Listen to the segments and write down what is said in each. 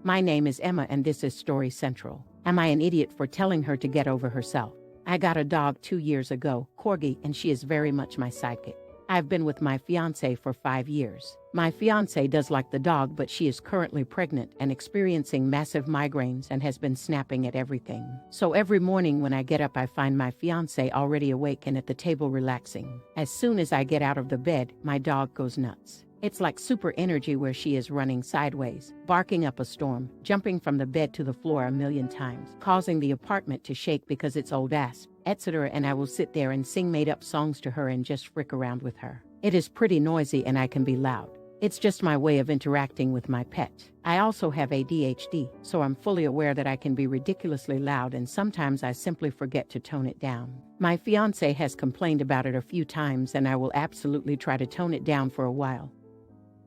My name is Emma and this is Story Central. Am I an idiot for telling her to get over herself? I got a dog 2 years ago, Corgi, and she is very much my sidekick. I've been with my fiancé for 5 years. My fiancé does like the dog, but she is currently pregnant and experiencing massive migraines and has been snapping at everything. So every morning when I get up, I find my fiancé already awake and at the table relaxing. As soon as I get out of the bed, my dog goes nuts. It's like super energy where she is running sideways, barking up a storm, jumping from the bed to the floor a million times, causing the apartment to shake because it's old ass, etc. And I will sit there and sing made-up songs to her and just frick around with her. It is pretty noisy and I can be loud. It's just my way of interacting with my pet. I also have ADHD, so I'm fully aware that I can be ridiculously loud and sometimes I simply forget to tone it down. My fiancé has complained about it a few times and I will absolutely try to tone it down for a while.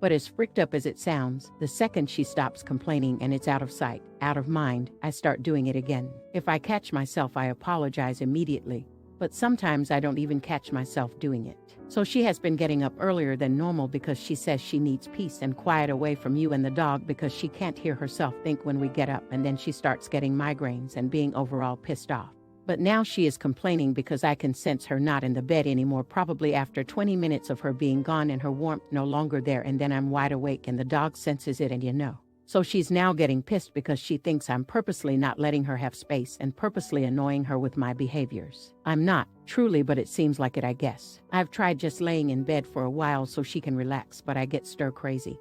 But as fricked up as it sounds, the second she stops complaining and it's out of sight, out of mind, I start doing it again. If I catch myself, I apologize immediately, but sometimes I don't even catch myself doing it. So she has been getting up earlier than normal because she says she needs peace and quiet away from you and the dog because she can't hear herself think when we get up, and then she starts getting migraines and being overall pissed off. But now she is complaining because I can sense her not in the bed anymore, probably after 20 minutes of her being gone and her warmth no longer there, and then I'm wide awake and the dog senses it and So she's now getting pissed because she thinks I'm purposely not letting her have space and purposely annoying her with my behaviors. I'm not, truly, but it seems like it, I guess. I've tried just laying in bed for a while so she can relax, but I get stir crazy.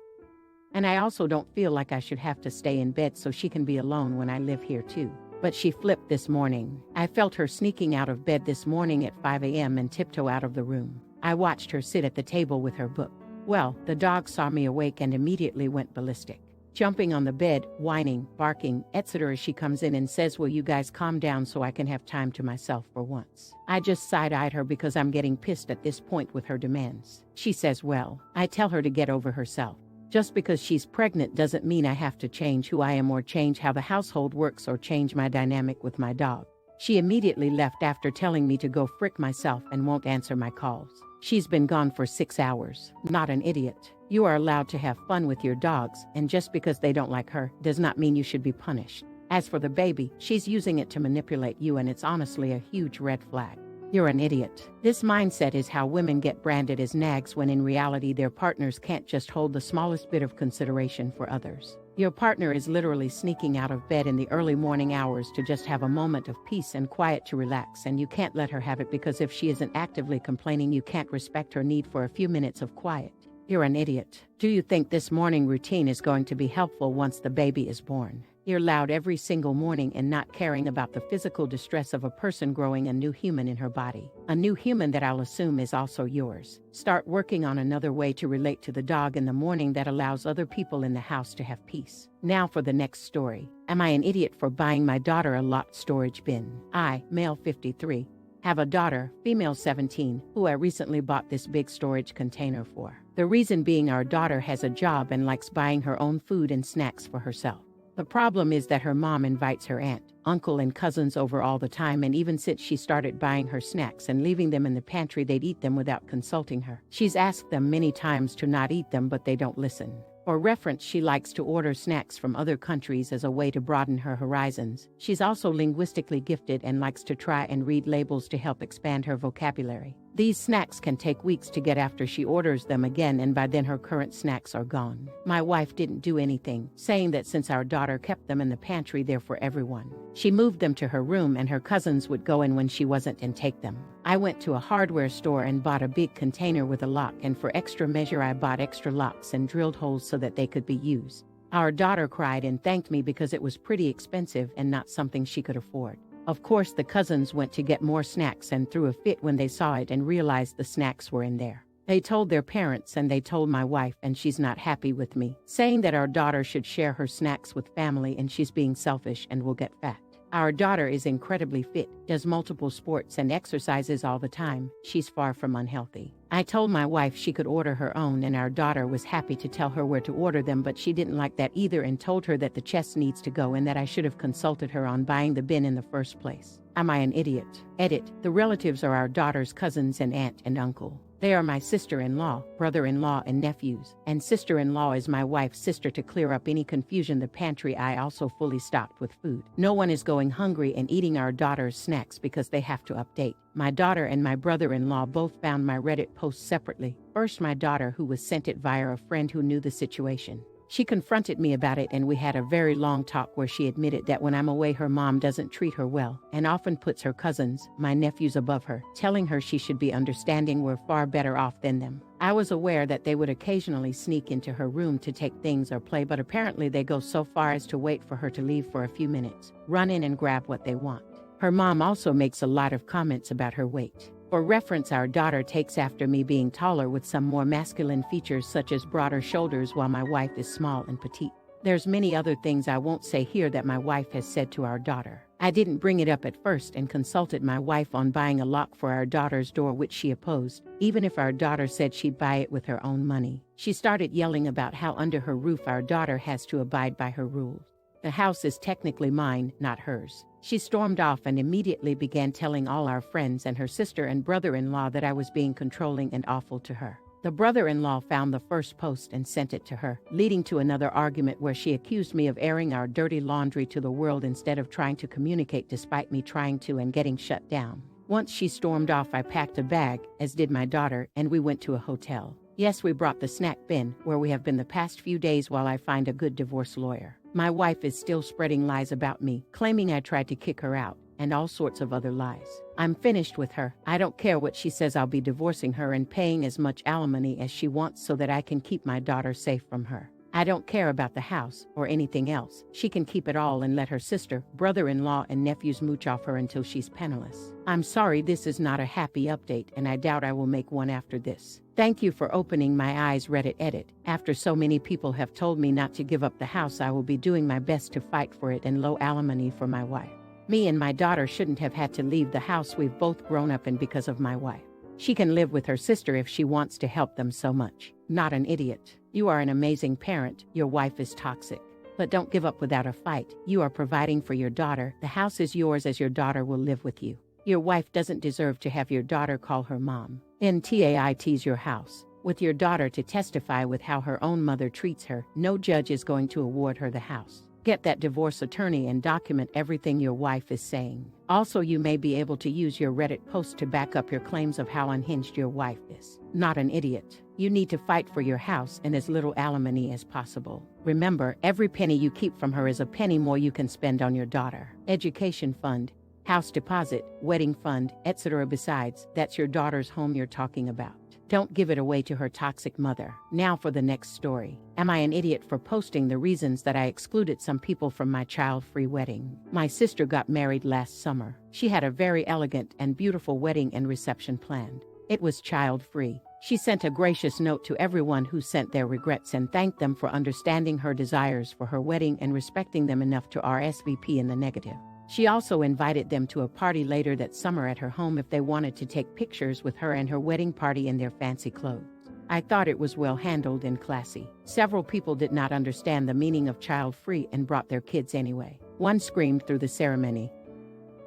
And I also don't feel like I should have to stay in bed so she can be alone when I live here too. But she flipped this morning. I felt her sneaking out of bed this morning at 5 a.m. and tiptoe out of the room. I watched her sit at the table with her book. Well, the dog saw me awake and immediately went ballistic, jumping on the bed, whining, barking, etc. She comes in and says, "Will you guys calm down so I can have time to myself for once?" I just side-eyed her because I'm getting pissed at this point with her demands. She says, "Well." I tell her to get over herself. Just because she's pregnant doesn't mean I have to change who I am or change how the household works or change my dynamic with my dog. She immediately left after telling me to go frick myself and won't answer my calls. She's been gone for 6 hours. Not an idiot. You are allowed to have fun with your dogs, and just because they don't like her does not mean you should be punished. As for the baby, she's using it to manipulate you, and it's honestly a huge red flag. You're an idiot. This mindset is how women get branded as nags when in reality their partners can't just hold the smallest bit of consideration for others. Your partner is literally sneaking out of bed in the early morning hours to just have a moment of peace and quiet to relax, and you can't let her have it because if she isn't actively complaining, you can't respect her need for a few minutes of quiet. You're an idiot. Do you think this morning routine is going to be helpful once the baby is born? You're loud every single morning and not caring about the physical distress of a person growing a new human in her body. A new human that I'll assume is also yours. Start working on another way to relate to the dog in the morning that allows other people in the house to have peace. Now for the next story. Am I an idiot for buying my daughter a locked storage bin? I, male 53, have a daughter, female 17, who I recently bought this big storage container for. The reason being our daughter has a job and likes buying her own food and snacks for herself. The problem is that her mom invites her aunt, uncle, and cousins over all the time, and even since she started buying her snacks and leaving them in the pantry, they'd eat them without consulting her. She's asked them many times to not eat them, but they don't listen. For reference, she likes to order snacks from other countries as a way to broaden her horizons. She's also linguistically gifted and likes to try and read labels to help expand her vocabulary. These snacks can take weeks to get after she orders them again, and by then her current snacks are gone. My wife didn't do anything, saying that since our daughter kept them in the pantry, they're for everyone. She moved them to her room and her cousins would go in when she wasn't and take them. I went to a hardware store and bought a big container with a lock, and for extra measure I bought extra locks and drilled holes so that they could be used. Our daughter cried and thanked me because it was pretty expensive and not something she could afford. Of course, the cousins went to get more snacks and threw a fit when they saw it and realized the snacks were in there. They told their parents and they told my wife, and she's not happy with me, saying that our daughter should share her snacks with family and she's being selfish and will get fat. Our daughter is incredibly fit, does multiple sports and exercises all the time. She's far from unhealthy. I told my wife she could order her own, and our daughter was happy to tell her where to order them, but she didn't like that either and told her that the chest needs to go and that I should have consulted her on buying the bin in the first place. Am I an idiot? Edit. The relatives are our daughter's cousins and aunt and uncle. They are my sister-in-law, brother-in-law, and nephews, and sister-in-law is my wife's sister. To clear up any confusion, the pantry I also fully stocked with food. No one is going hungry and eating our daughter's snacks because they have to update. My daughter and my brother-in-law both found my Reddit post separately. First, my daughter, who was sent it via a friend who knew the situation. She confronted me about it and we had a very long talk where she admitted that when I'm away her mom doesn't treat her well and often puts her cousins, my nephews, above her, telling her she should be understanding we're far better off than them. I was aware that they would occasionally sneak into her room to take things or play, but apparently they go so far as to wait for her to leave for a few minutes, run in and grab what they want. Her mom also makes a lot of comments about her weight. For reference, our daughter takes after me, being taller with some more masculine features such as broader shoulders, while my wife is small and petite. There's many other things I won't say here that my wife has said to our daughter. I didn't bring it up at first and consulted my wife on buying a lock for our daughter's door, which she opposed. Even if our daughter said she'd buy it with her own money, she started yelling about how under her roof our daughter has to abide by her rules. The house is technically mine, not hers. She stormed off and immediately began telling all our friends and her sister and brother-in-law that I was being controlling and awful to her. The brother-in-law found the first post and sent it to her, leading to another argument where she accused me of airing our dirty laundry to the world instead of trying to communicate, despite me trying to and getting shut down. Once she stormed off, I packed a bag, as did my daughter, and we went to a hotel. Yes, we brought the snack bin, where we have been the past few days while I find a good divorce lawyer. My wife is still spreading lies about me, claiming I tried to kick her out, and all sorts of other lies. I'm finished with her. I don't care what she says. I'll be divorcing her and paying as much alimony as she wants so that I can keep my daughter safe from her. I don't care about the house or anything else. She can keep it all and let her sister, brother-in-law, and nephews mooch off her until she's penniless. I'm sorry this is not a happy update, and I doubt I will make one after this. Thank you for opening my eyes. Reddit edit. After so many people have told me not to give up the house, I will be doing my best to fight for it and low alimony for my wife. Me and my daughter shouldn't have had to leave the house we've both grown up in because of my wife. She can live with her sister if she wants to help them so much. Not an idiot. You are an amazing parent. Your wife is toxic. But don't give up without a fight. You are providing for your daughter. The house is yours, as your daughter will live with you. Your wife doesn't deserve to have your daughter call her mom. AITA's your house. With your daughter to testify with how her own mother treats her, no judge is going to award her the house. Get that divorce attorney and document everything your wife is saying. Also, you may be able to use your Reddit post to back up your claims of how unhinged your wife is. Not an idiot. You need to fight for your house and as little alimony as possible. Remember, every penny you keep from her is a penny more you can spend on your daughter. Education fund, house deposit, wedding fund, etc. Besides, that's your daughter's home you're talking about. Don't give it away to her toxic mother. Now for the next story. Am I an idiot for posting the reasons that I excluded some people from my child-free wedding? My sister got married last summer. She had a very elegant and beautiful wedding and reception planned. It was child-free. She sent a gracious note to everyone who sent their regrets and thanked them for understanding her desires for her wedding and respecting them enough to RSVP in the negative. She also invited them to a party later that summer at her home if they wanted to take pictures with her and her wedding party in their fancy clothes. I thought it was well handled and classy. Several people did not understand the meaning of child-free and brought their kids anyway. One screamed through the ceremony,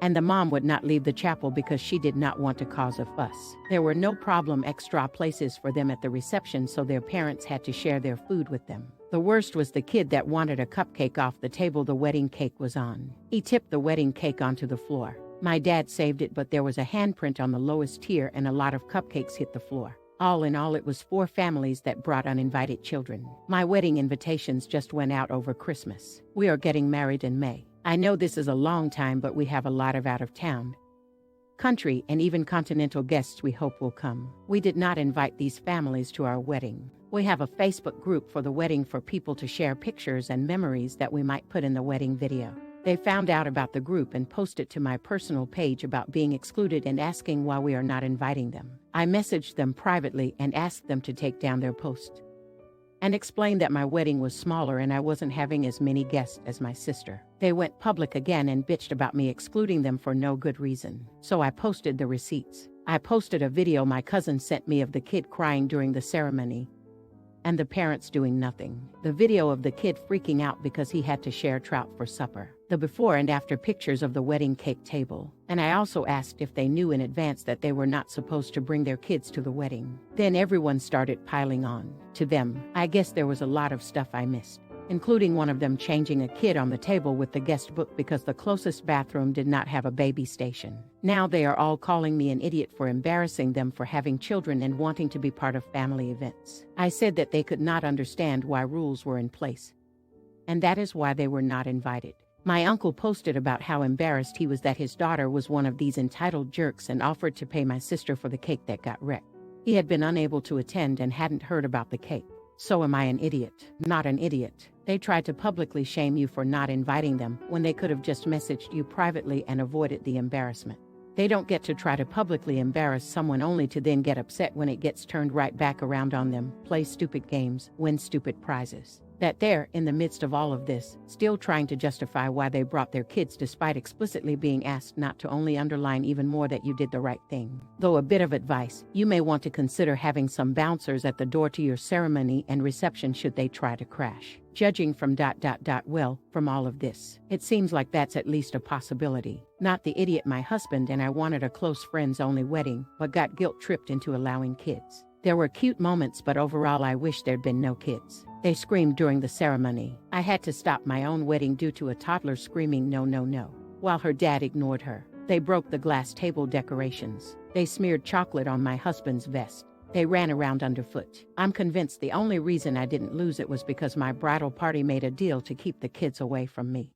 and the mom would not leave the chapel because she did not want to cause a fuss. There were no problem extra places for them at the reception, so their parents had to share their food with them. The worst was the kid that wanted a cupcake off the table the wedding cake was on. He tipped the wedding cake onto the floor. My dad saved it, but there was a handprint on the lowest tier and a lot of cupcakes hit the floor. All in all, it was 4 families that brought uninvited children. My wedding invitations just went out over Christmas. We are getting married in May. I know this is a long time, but we have a lot of out-of-town, country, and even continental guests we hope will come. We did not invite these families to our wedding. We have a Facebook group for the wedding for people to share pictures and memories that we might put in the wedding video. They found out about the group and posted to my personal page about being excluded and asking why we are not inviting them. I messaged them privately and asked them to take down their post and explained that my wedding was smaller and I wasn't having as many guests as my sister. They went public again and bitched about me excluding them for no good reason. So I posted the receipts. I posted a video my cousin sent me of the kid crying during the ceremony, and the parents doing nothing. The video of the kid freaking out because he had to share trout for supper. The before and after pictures of the wedding cake table. And I also asked if they knew in advance that they were not supposed to bring their kids to the wedding. Then everyone started piling on to them. I guess there was a lot of stuff I missed, including one of them changing a kid on the table with the guest book because the closest bathroom did not have a baby station. Now they are all calling me an idiot for embarrassing them for having children and wanting to be part of family events. I said that they could not understand why rules were in place, and that is why they were not invited. My uncle posted about how embarrassed he was that his daughter was one of these entitled jerks and offered to pay my sister for the cake that got wrecked. He had been unable to attend and hadn't heard about the cake. So am I an idiot? Not an idiot. They tried to publicly shame you for not inviting them when they could have just messaged you privately and avoided the embarrassment. They don't get to try to publicly embarrass someone only to then get upset when it gets turned right back around on them, play stupid games, win stupid prizes. That they're, in the midst of all of this, still trying to justify why they brought their kids despite explicitly being asked not to, only underline even more that you did the right thing. Though a bit of advice, you may want to consider having some bouncers at the door to your ceremony and reception should they try to crash. Judging from well, from all of this, it seems like that's at least a possibility. Not the idiot my husband and I wanted a close friends only wedding, but got guilt-tripped into allowing kids. There were cute moments, but overall I wish there'd been no kids. They screamed during the ceremony. I had to stop my own wedding due to a toddler screaming no no no, while her dad ignored her. They broke the glass table decorations. They smeared chocolate on my husband's vest. They ran around underfoot. I'm convinced the only reason I didn't lose it was because my bridal party made a deal to keep the kids away from me.